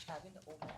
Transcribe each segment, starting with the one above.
having the Oval Office.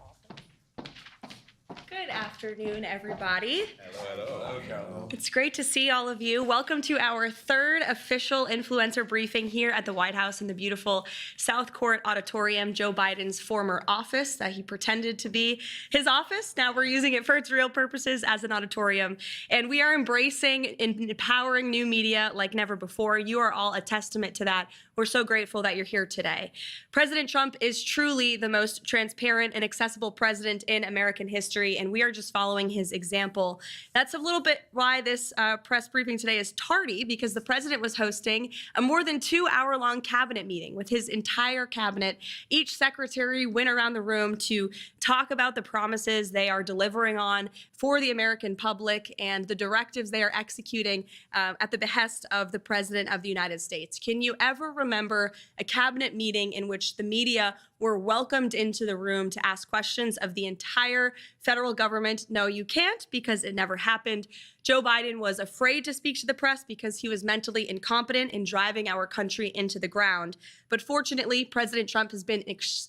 Good afternoon, everybody. Hello, hello. It's great to see all of you. Welcome to our third official influencer briefing here at the White House in the beautiful South Court Auditorium, Joe Biden's former office that he pretended to be his office. Now we're using it for its real purposes as an auditorium. And we are embracing and empowering new media like never before. You are all a testament to that. We're so grateful that you're here today. President Trump is truly the most transparent and accessible president in American history, and we are just following his example. That's a little bit why this press briefing today is tardy, because the president was hosting a more than 2-hour-long cabinet meeting with his entire cabinet. Each secretary went around the room to talk about the promises they are delivering on for the American public and the directives they are executing at the behest of the President of the United States. Can you ever remember a cabinet meeting in which the media were welcomed into the room to ask questions of the entire federal government? No, you can't, because it never happened. Joe Biden was afraid to speak to the press because he was mentally incompetent in driving our country into the ground. But fortunately, President Trump has been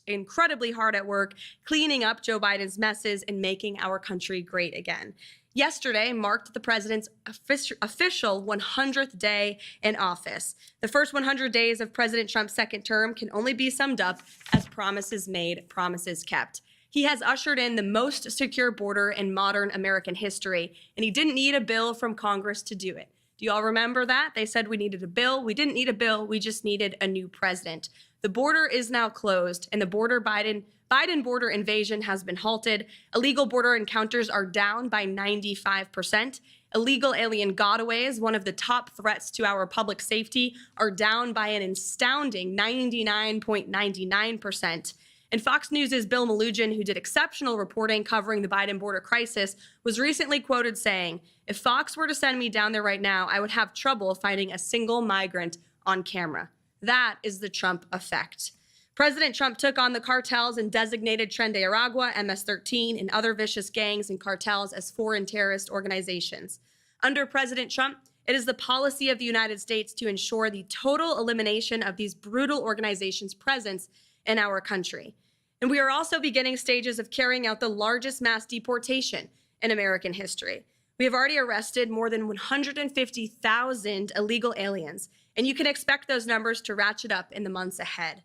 incredibly hard at work cleaning up Joe Biden's messes and making our country great again. Yesterday marked the president's official 100th day in office. The first 100 days of President Trump's second term can only be summed up as promises made, promises kept. He has ushered in the most secure border in modern American history, and he didn't need a bill from Congress to do it. Do you all remember that? They said we needed a bill. We didn't need a bill. We just needed a new president. The border is now closed, and the Biden border invasion has been halted. Illegal border encounters are down by 95%. Illegal alien gotaways, one of the top threats to our public safety, are down by an astounding 99.99%. And Fox News' Bill Melugin, who did exceptional reporting covering the Biden border crisis, was recently quoted saying, "If Fox were to send me down there right now, I would have trouble finding a single migrant on camera." That is the Trump effect. President Trump took on the cartels and designated Tren de Aragua, MS-13, and other vicious gangs and cartels as foreign terrorist organizations. Under President Trump, it is the policy of the United States to ensure the total elimination of these brutal organizations' presence in our country. And we are also beginning stages of carrying out the largest mass deportation in American history. We have already arrested more than 150,000 illegal aliens, and you can expect those numbers to ratchet up in the months ahead.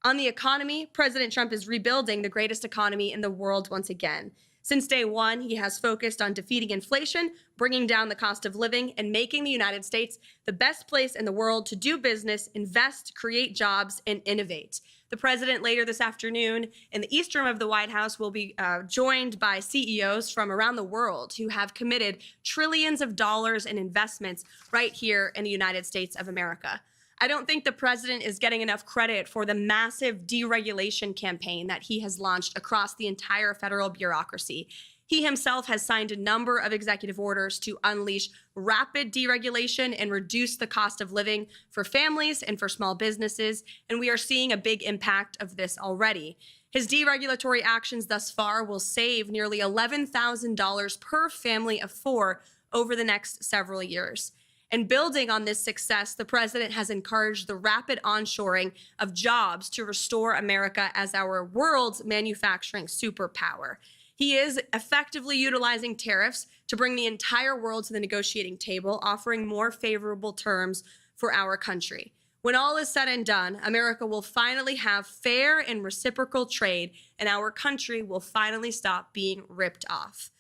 On the economy, President Trump is rebuilding the greatest economy in the world once again. Since day one, he has focused on defeating inflation, bringing down the cost of living, and making the United States the best place in the world to do business, invest, create jobs, and innovate. The president later this afternoon in the East Room of the White House will be joined by CEOs from around the world who have committed trillions of dollars in investments right here in the United States of America. I don't think the president is getting enough credit for the massive deregulation campaign that he has launched across the entire federal bureaucracy. He himself has signed a number of executive orders to unleash rapid deregulation and reduce the cost of living for families and for small businesses, and we are seeing a big impact of this already. His deregulatory actions thus far will save nearly $11,000 per family of four over the next several years. And building on this success, the president has encouraged the rapid onshoring of jobs to restore America as our world's manufacturing superpower. He is effectively utilizing tariffs to bring the entire world to the negotiating table, offering more favorable terms for our country. When all is said and done, America will finally have fair and reciprocal trade, and our country will finally stop being ripped off.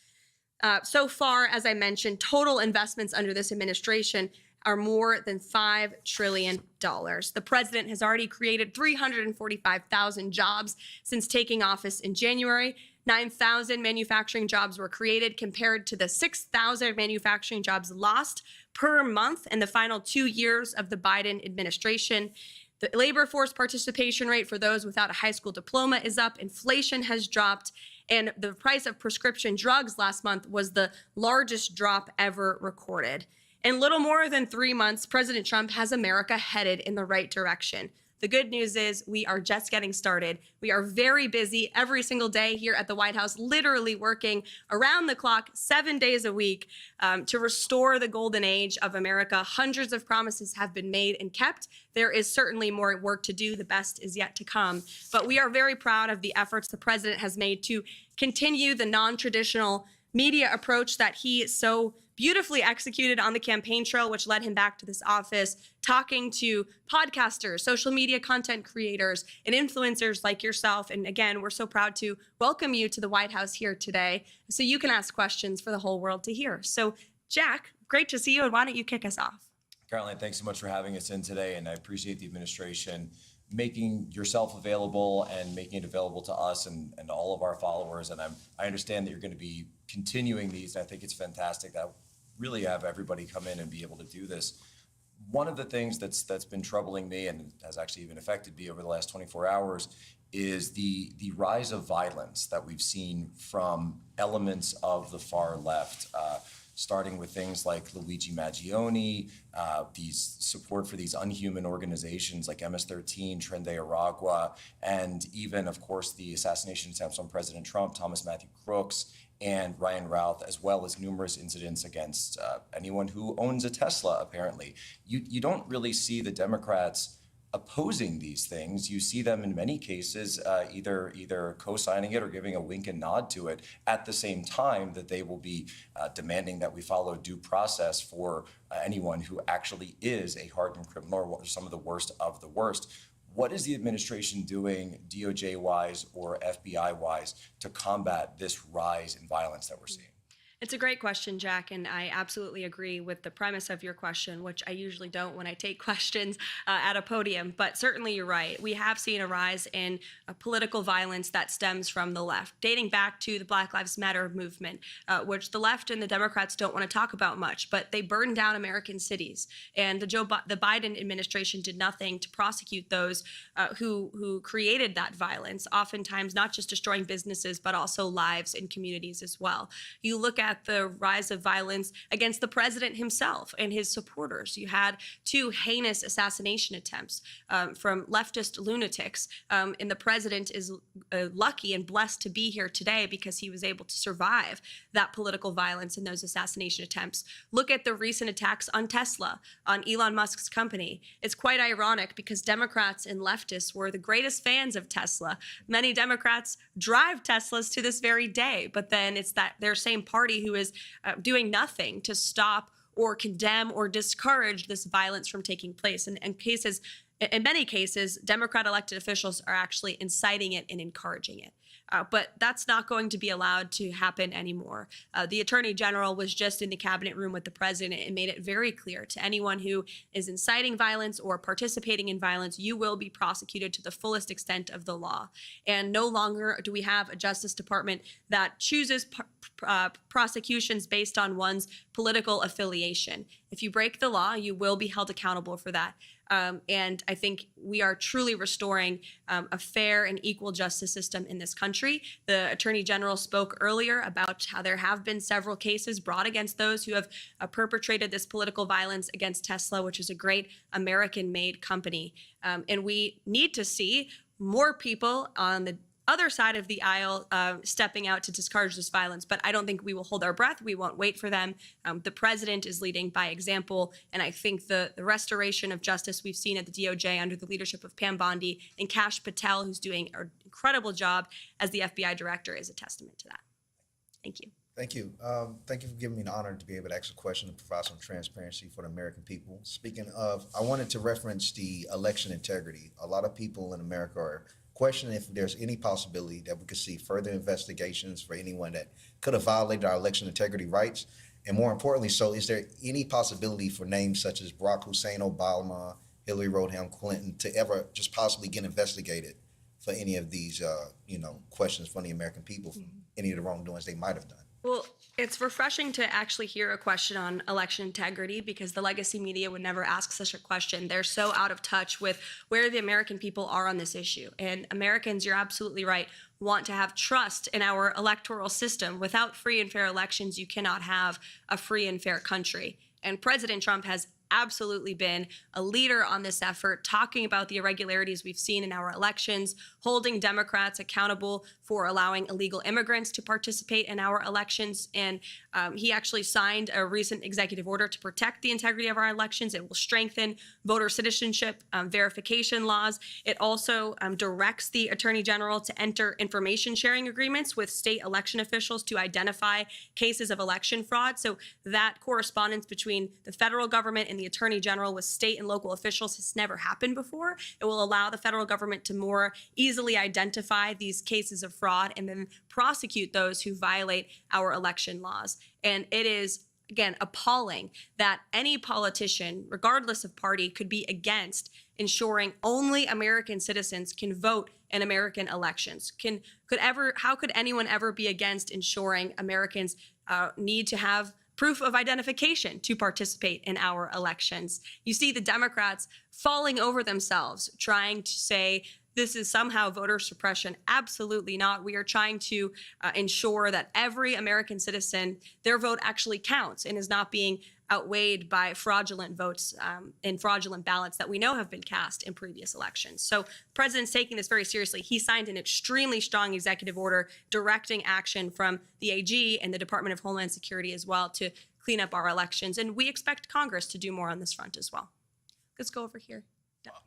So far, as I mentioned, total investments under this administration are more than $5 trillion. The president has already created 345,000 jobs since taking office in January. 9,000 manufacturing jobs were created compared to the 6,000 manufacturing jobs lost per month in the final 2 years of the Biden administration. The labor force participation rate for those without a high school diploma is up. Inflation has dropped. And the price of prescription drugs last month was the largest drop ever recorded. In little more than 3 months, President Trump has America headed in the right direction. The good news is we are just getting started. We are very busy every single day here at the White House, literally working around the clock, 7 days a week, to restore the golden age of America. Hundreds of promises have been made and kept. There is certainly more work to do. The best is yet to come. But we are very proud of the efforts the president has made to continue the non-traditional media approach that he so beautifully executed on the campaign trail, which led him back to this office, talking to podcasters, social media content creators, and influencers like yourself. And again, we're so proud to welcome you to the White House here today so you can ask questions for the whole world to hear. So, Jack, great to see you, and why don't you kick us off? Caroline, thanks so much for having us in today, and I appreciate the administration making yourself available and making it available to us and all of our followers. And I understand that you're going to be continuing these, and I think it's fantastic that really have everybody come in and be able to do this. One of the things that's been troubling me and has actually even affected me over the last 24 hours is the rise of violence that we've seen from elements of the far left, starting with things like Luigi Maggioni, these support for these unhuman organizations like MS-13, Tren de Aragua, and even, of course, the assassination attempts on President Trump, Thomas Matthew Crooks, and Ryan Routh, as well as numerous incidents against anyone who owns a Tesla, apparently. You don't really see the Democrats opposing these things. You see them in many cases either co-signing it or giving a wink and nod to it at the same time that they will be demanding that we follow due process for anyone who actually is a hardened criminal or some of the worst of the worst. What is the administration doing, DOJ-wise or FBI-wise, to combat this rise in violence that we're seeing? It's a great question, Jack, and I absolutely agree with the premise of your question, which I usually don't when I take questions at a podium. But certainly you're right. We have seen a rise in political violence that stems from the left, dating back to the Black Lives Matter movement, which the left and the Democrats don't want to talk about much, but they burned down American cities. And the Biden administration did nothing to prosecute those who created that violence, oftentimes not just destroying businesses, but also lives and communities as well. You look at the rise of violence against the president himself and his supporters. You had 2 heinous assassination attempts from leftist lunatics, and the president is lucky and blessed to be here today because he was able to survive that political violence and those assassination attempts. Look at the recent attacks on Tesla, on Elon Musk's company. It's quite ironic because Democrats and leftists were the greatest fans of Tesla. Many Democrats drive Teslas to this very day, but then it's that their same party who is doing nothing to stop or condemn or discourage this violence from taking place. And in many cases, Democrat elected officials are actually inciting it and encouraging it. But that's not going to be allowed to happen anymore. The Attorney General was just in the cabinet room with the president and made it very clear to anyone who is inciting violence or participating in violence, you will be prosecuted to the fullest extent of the law. And no longer do we have a Justice Department that chooses prosecutions based on one's political affiliation. If you break the law, you will be held accountable for that. And I think we are truly restoring a fair and equal justice system in this country. The Attorney General spoke earlier about how there have been several cases brought against those who have perpetrated this political violence against Tesla, which is a great American-made company. And we need to see more people on the other side of the aisle stepping out to discourage this violence. But I don't think we will hold our breath. We won't wait for them. The president is leading by example. And I think the restoration of justice we've seen at the DOJ under the leadership of Pam Bondi and Kash Patel, who's doing an incredible job as the FBI director, is a testament to that. Thank you. Thank you. Thank you for giving me the honor to be able to ask a question and provide some transparency for the American people. Speaking of, I wanted to reference the election integrity. A lot of people in America are questioning if there's any possibility that we could see further investigations for anyone that could have violated our election integrity rights. And more importantly, so is there any possibility for names such as Barack Hussein Obama, Hillary Rodham Clinton to ever just possibly get investigated for any of these, questions from the American people, for any of the wrongdoings they might have done? Well, it's refreshing to actually hear a question on election integrity because the legacy media would never ask such a question. They're so out of touch with where the American people are on this issue. And Americans, you're absolutely right, want to have trust in our electoral system. Without free and fair elections, you cannot have a free and fair country. And President Trump has absolutely been a leader on this effort, talking about the irregularities we've seen in our elections, holding Democrats accountable for allowing illegal immigrants to participate in our elections. And he actually signed a recent executive order to protect the integrity of our elections. It will strengthen voter citizenship verification laws. It also directs the Attorney General to enter information sharing agreements with state election officials to identify cases of election fraud. So that correspondence between the federal government and the Attorney General with state and local officials has never happened before. It will allow the federal government to more easily identify these cases of fraud and then prosecute those who violate our election laws. And it is, again, appalling that any politician, regardless of party, could be against ensuring only American citizens can vote in American elections. How could anyone ever be against ensuring Americans need to have proof of identification to participate in our elections? You see the Democrats falling over themselves, trying to say this is somehow voter suppression. Absolutely not. We are trying to ensure that every American citizen, their vote actually counts and is not being outweighed by fraudulent votes and fraudulent ballots that we know have been cast in previous elections. So the president's taking this very seriously. He signed an extremely strong executive order directing action from the AG and the Department of Homeland Security as well to clean up our elections. And we expect Congress to do more on this front as well. Let's go over here.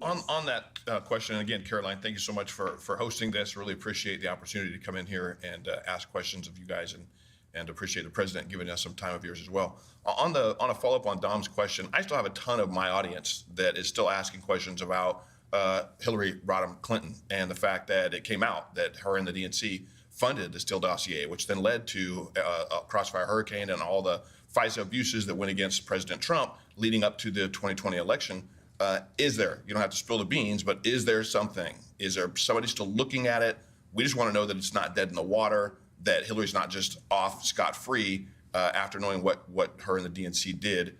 On that question, and again, Caroline, thank you so much for hosting this. Really appreciate the opportunity to come in here and ask questions of you guys, and appreciate the president giving us some time of yours as well. On a follow-up on Dom's question, I still have a ton of my audience that is still asking questions about Hillary Rodham Clinton and the fact that it came out that her and the DNC funded the Steele dossier, which then led to a Crossfire Hurricane and all the FISA abuses that went against President Trump leading up to the 2020 election. Is there, you don't have to spill the beans, but is there something? Is there somebody still looking at it? We just want to know that it's not dead in the water, that Hillary's not just off scot-free after knowing what her and the DNC did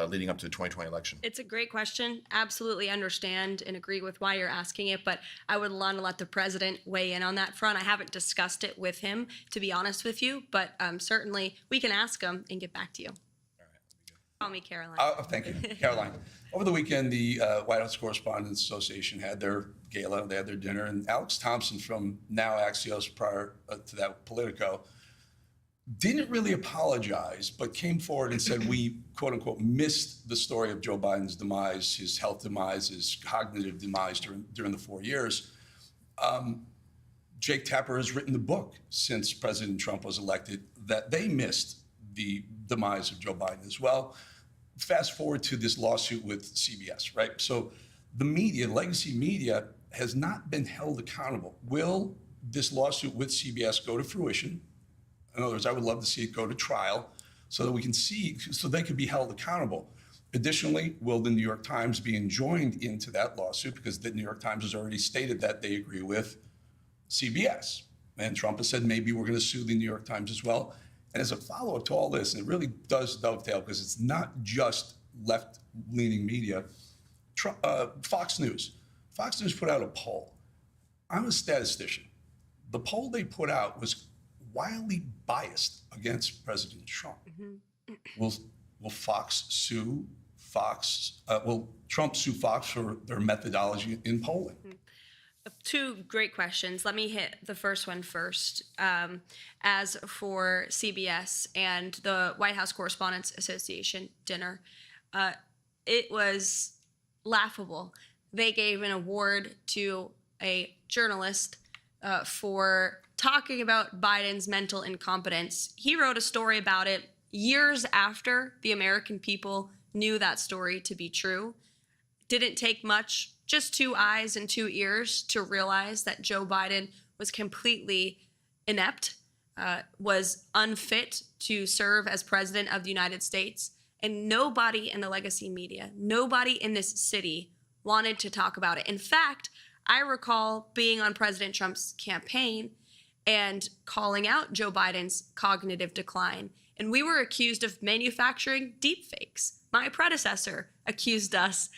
leading up to the 2020 election. It's a great question. Absolutely understand and agree with why you're asking it, but I would want to let the president weigh in on that front. I haven't discussed it with him, to be honest with you, but certainly we can ask him and get back to you. Call me Caroline. Thank you, Caroline. Over the weekend, the White House Correspondents Association had their gala, they had their dinner, and Alex Thompson from now Axios, prior to that Politico, didn't really apologize, but came forward and said we, quote unquote, missed the story of Joe Biden's demise, his health demise, his cognitive demise during the 4 years. Jake Tapper has written the book since President Trump was elected that they missed the demise of Joe Biden as well. Fast forward to this lawsuit with CBS, right? So the media, legacy media, has not been held accountable. Will this lawsuit with CBS go to fruition? In other words, I would love to see it go to trial so that we can see, so they could be held accountable. Additionally, will the New York Times be enjoined into that lawsuit? Because the New York Times has already stated that they agree with CBS. And Trump has said maybe we're going to sue the New York Times as well. And as a follow-up to all this, and it really does dovetail because it's not just left-leaning media, Fox News. Fox News put out a poll. I'm a statistician. The poll they put out was wildly biased against President Trump. Will Fox sue Fox? Will Trump sue Fox for their methodology in polling? Two great questions. Let me hit the first one first. As for CBS and the White House Correspondents Association dinner, it was laughable. They gave an award to a journalist for talking about Biden's mental incompetence. He wrote a story about it years after the American people knew that story to be true. Didn't take much, just 2 eyes and 2 ears to realize that Joe Biden was completely inept, was unfit to serve as president of the United States. And nobody in the legacy media, nobody in this city wanted to talk about it. In fact, I recall being on President Trump's campaign and calling out Joe Biden's cognitive decline. And we were accused of manufacturing deepfakes. My predecessor accused us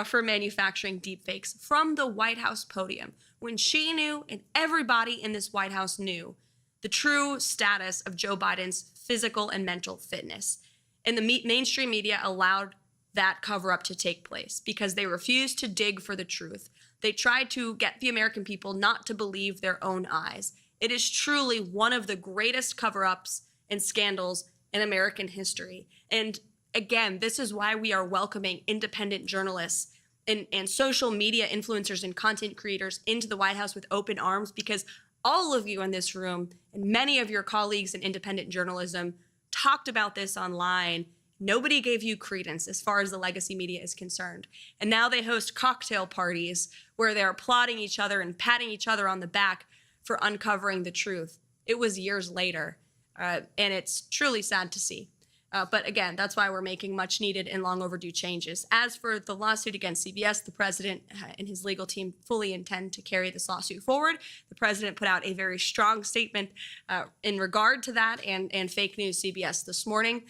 for manufacturing deepfakes from the White House podium when she knew and everybody in this White House knew the true status of Joe Biden's physical and mental fitness. And the mainstream media allowed that cover-up to take place because they refused to dig for the truth. They tried to get the American people not to believe their own eyes. It is truly one of the greatest cover-ups and scandals in American history. And again, this is why we are welcoming independent journalists and social media influencers and content creators into the White House with open arms, because all of you in this room and many of your colleagues in independent journalism talked about this online. Nobody gave you credence as far as the legacy media is concerned. And now they host cocktail parties where they're applauding each other and patting each other on the back for uncovering the truth. It was years later, and it's truly sad to see. But again, that's why we're making much needed and long overdue changes. As for the lawsuit against CBS, the president and his legal team fully intend to carry this lawsuit forward. The president put out a very strong statement in regard to that and fake news CBS this morning.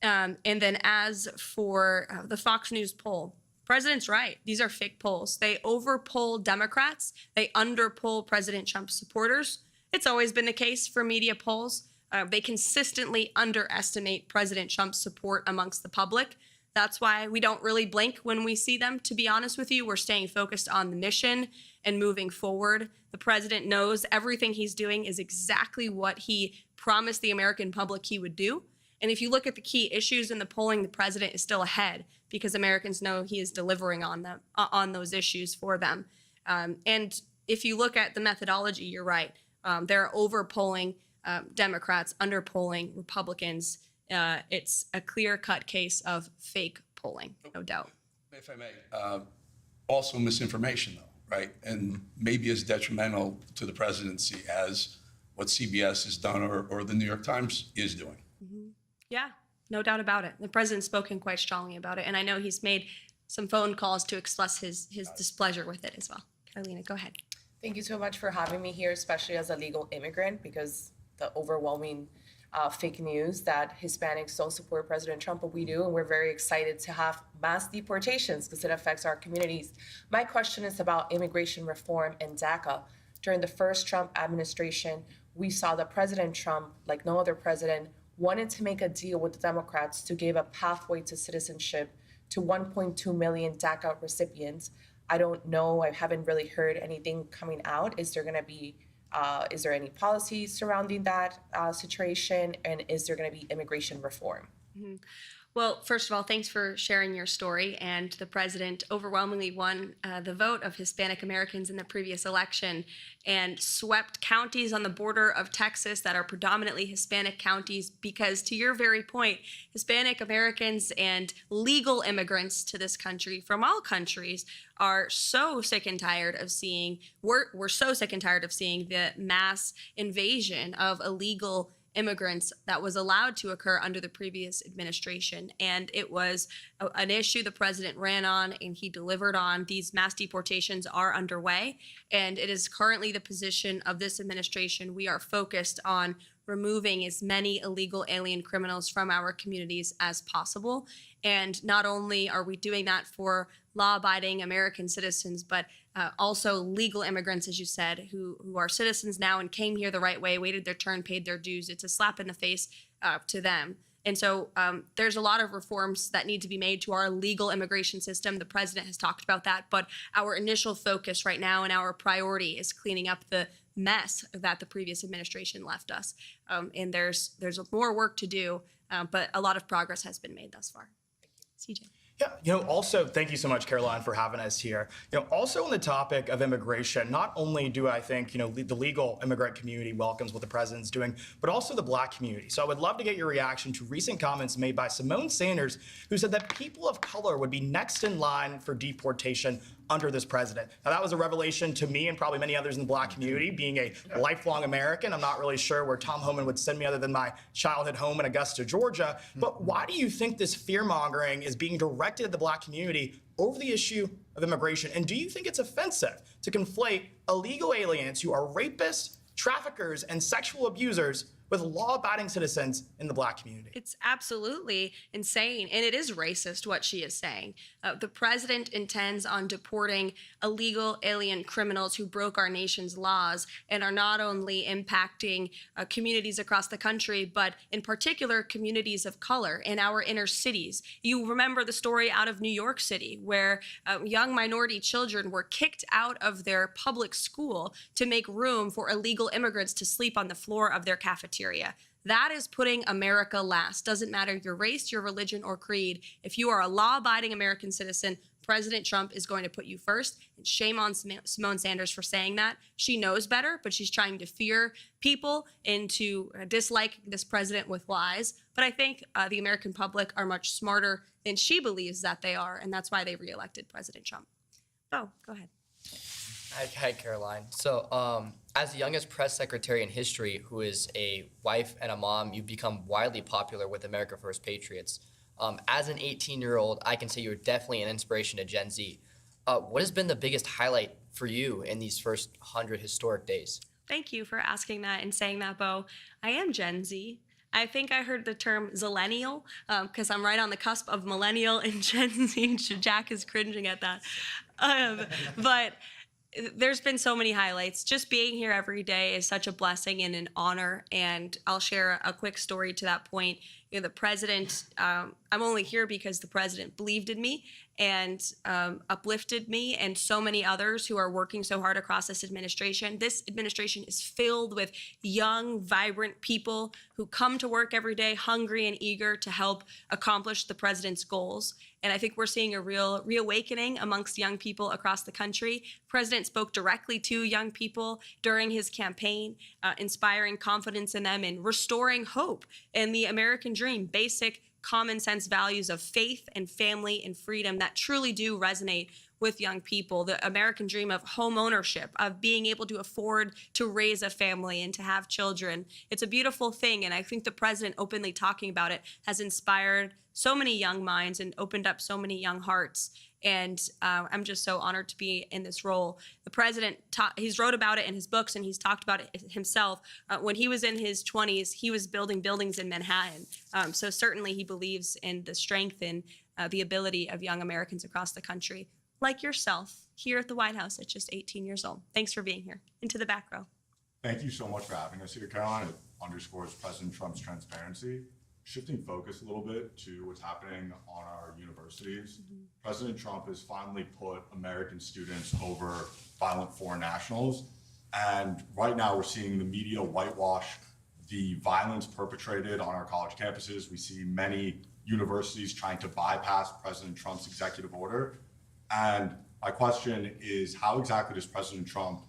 And then as for the Fox News poll, president's right. These are fake polls. They overpoll Democrats. They underpoll President Trump's supporters. It's always been the case for media polls. They consistently underestimate President Trump's support amongst the public. That's why we don't really blink when we see them, to be honest with you. We're staying focused on the mission and moving forward. The president knows everything he's doing is exactly what he promised the American public he would do. And if you look at the key issues in the polling, the president is still ahead because Americans know he is delivering on them, on those issues for them. And if you look at the methodology, you're right. They're overpolling Democrats, underpolling Republicans. It's a clear-cut case of fake polling, no doubt. If I may, also misinformation, though, right? And maybe as detrimental to the presidency as what CBS has done or the New York Times is doing. Yeah, no doubt about it. The president's spoken quite strongly about it, and I know he's made some phone calls to express his displeasure with it as well. Carolina, go ahead. Thank you so much for having me here, especially as a legal immigrant, because the overwhelming fake news that Hispanics don't support President Trump, but we do, and we're very excited to have mass deportations because it affects our communities. My question is about immigration reform and DACA. During the first Trump administration, we saw that President Trump, like no other president, wanted to make a deal with the Democrats to give a pathway to citizenship to 1.2 million DACA recipients. I don't know, I haven't really heard anything coming out. Is there any policies surrounding that situation? And is there going to be immigration reform? Mm-hmm. Well, first of all, thanks for sharing your story. And the president overwhelmingly won the vote of Hispanic Americans in the previous election and swept counties on the border of Texas that are predominantly Hispanic counties because, to your very point, Hispanic Americans and legal immigrants to this country from all countries are so sick and tired of seeing, we're so sick and tired of seeing the mass invasion of illegal immigrants that was allowed to occur under the previous administration. And it was an issue the president ran on and he delivered on. These mass deportations are underway, and it is currently the position of this administration. We are focused on removing as many illegal alien criminals from our communities as possible. And not only are we doing that for law-abiding American citizens, but also legal immigrants, as you said, who are citizens now and came here the right way, waited their turn, paid their dues. It's a slap in the face to them. And so there's a lot of reforms that need to be made to our legal immigration system. The president has talked about that, but our initial focus right now and our priority is cleaning up the mess that the previous administration left us. And there's more work to do, but a lot of progress has been made thus far. CJ. Yeah, also, thank you so much, Caroline, for having us here. Also on the topic of immigration, not only do I think, the legal immigrant community welcomes what the president's doing, but also the Black community. So I would love to get your reaction to recent comments made by Simone Sanders, who said that people of color would be next in line for deportation under this president. Now, that was a revelation to me and probably many others in the Black community. Being a lifelong American, I'm not really sure where Tom Homan would send me other than my childhood home in Augusta, Georgia. But why do you think this fear-mongering is being directed at the Black community over the issue of immigration? And do you think it's offensive to conflate illegal aliens who are rapists, traffickers, and sexual abusers with law-abiding citizens in the Black community. It's absolutely insane, and it is racist what she is saying. The president intends on deporting illegal alien criminals who broke our nation's laws and are not only impacting communities across the country, but in particular communities of color in our inner cities. You remember the story out of New York City where young minority children were kicked out of their public school to make room for illegal immigrants to sleep on the floor of their cafeteria. That is putting America last. Doesn't matter your race, your religion, or creed. If you are a law-abiding American citizen, President Trump is going to put you first. And shame on Simone Sanders for saying that. She knows better, but she's trying to fear people into disliking this president with lies. But I think the American public are much smarter than she believes that they are, and that's why they reelected President Trump. Oh, go ahead. Hi, Caroline. So, as the youngest press secretary in history who is a wife and a mom, you've become widely popular with America First Patriots. As an 18-year-old, I can say you're definitely an inspiration to Gen Z. What has been the biggest highlight for you in these first 100 historic days? Thank you for asking that and saying that, Bo. I am Gen Z. I think I heard the term zillennial because I'm right on the cusp of millennial and Gen Z. Jack is cringing at that. But there's been so many highlights. Just being here every day is such a blessing and an honor. And I'll share a quick story to that point. You know, the president, I'm only here because the president believed in me and uplifted me and so many others who are working so hard across this administration. This administration is filled with young, vibrant people who come to work every day hungry and eager to help accomplish the president's goals. And I think we're seeing a real reawakening amongst young people across the country. The president spoke directly to young people during his campaign, inspiring confidence in them and restoring hope in the American dream, basic common sense values of faith and family and freedom that truly do resonate with young people. The American dream of home ownership, of being able to afford to raise a family and to have children. It's a beautiful thing. And I think the president openly talking about it has inspired so many young minds and opened up so many young hearts. And I'm just so honored to be in this role. The president, he's wrote about it in his books and he's talked about it himself. When he was in his 20s, he was building buildings in Manhattan. So certainly he believes in the strength and the ability of young Americans across the country, like yourself, here at the White House at just 18 years old. Thanks for being here. Into the back row. Thank you so much for having us here, Caroline. It underscores President Trump's transparency. Shifting focus a little bit to what's happening on our universities, President Trump has finally put American students over violent foreign nationals. And right now we're seeing the media whitewash the violence perpetrated on our college campuses. We see many universities trying to bypass President Trump's executive order. And my question is, how exactly does President Trump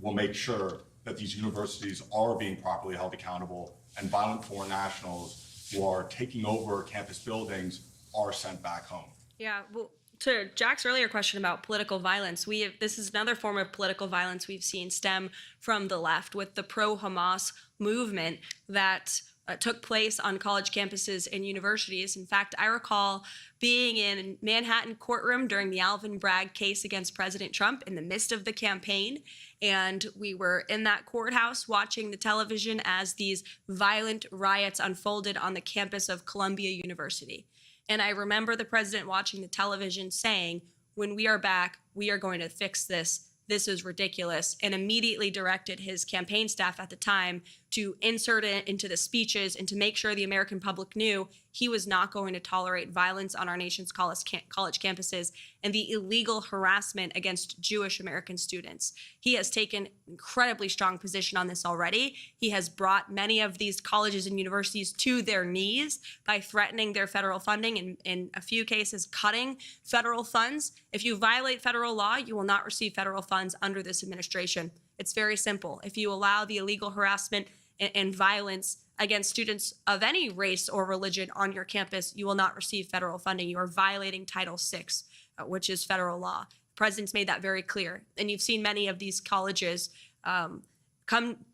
will make sure that these universities are being properly held accountable and violent foreign nationals who are taking over campus buildings are sent back home? Yeah, well, to Jack's earlier question about political violence, this is another form of political violence we've seen stem from the left with the pro-Hamas movement that took place on college campuses and universities. In fact, I recall being in Manhattan courtroom during the Alvin Bragg case against President Trump in the midst of the campaign. And we were in that courthouse watching the television as these violent riots unfolded on the campus of Columbia University. And I remember the president watching the television saying, when we are back, we are going to fix this. This is ridiculous, and immediately directed his campaign staff at the time to insert it into the speeches and to make sure the American public knew he was not going to tolerate violence on our nation's college campuses and the illegal harassment against Jewish American students. He has taken incredibly strong position on this already. He has brought many of these colleges and universities to their knees by threatening their federal funding and in a few cases cutting federal funds. If you violate federal law, you will not receive federal funds under this administration. It's very simple. If you allow the illegal harassment and violence against students of any race or religion on your campus, you will not receive federal funding. You are violating Title VI, which is federal law. The president's made that very clear. And you've seen many of these colleges come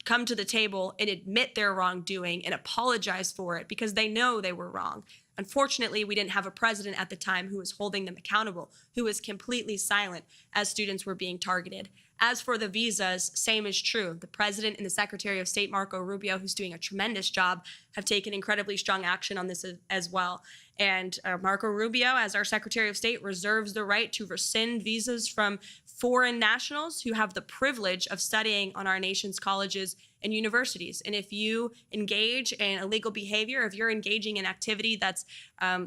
to the table and admit their wrongdoing and apologize for it because they know they were wrong. Unfortunately, we didn't have a president at the time who was holding them accountable, who was completely silent as students were being targeted. As for the visas, same is true. The president and the Secretary of State, Marco Rubio, who's doing a tremendous job, have taken incredibly strong action on this as well. And Marco Rubio, as our Secretary of State, reserves the right to rescind visas from foreign nationals who have the privilege of studying on our nation's colleges and universities. And if you engage in illegal behavior, if you're engaging in activity that's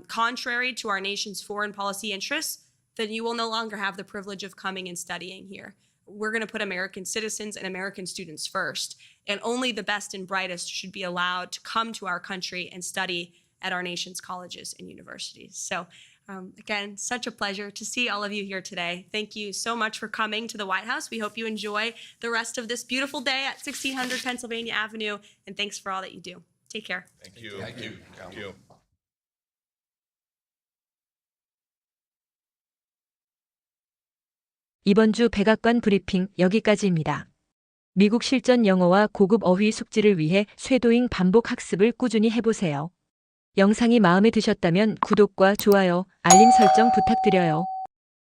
contrary to our nation's foreign policy interests, then you will no longer have the privilege of coming and studying here. We're going to put American citizens and American students first, and only the best and brightest should be allowed to come to our country and study at our nation's colleges and universities. So again, such a pleasure to see all of you here today. Thank you so much for coming to the White House. We hope you enjoy the rest of this beautiful day at 1600 Pennsylvania Avenue, and thanks for all that you do. Take care. Thank you. Thank you. Thank you. 이번 주 백악관 브리핑 여기까지입니다. 미국 실전 영어와 고급 어휘 숙지를 위해 쇄도잉 반복 학습을 꾸준히 해보세요. 영상이 마음에 드셨다면 구독과 좋아요, 알림 설정 부탁드려요.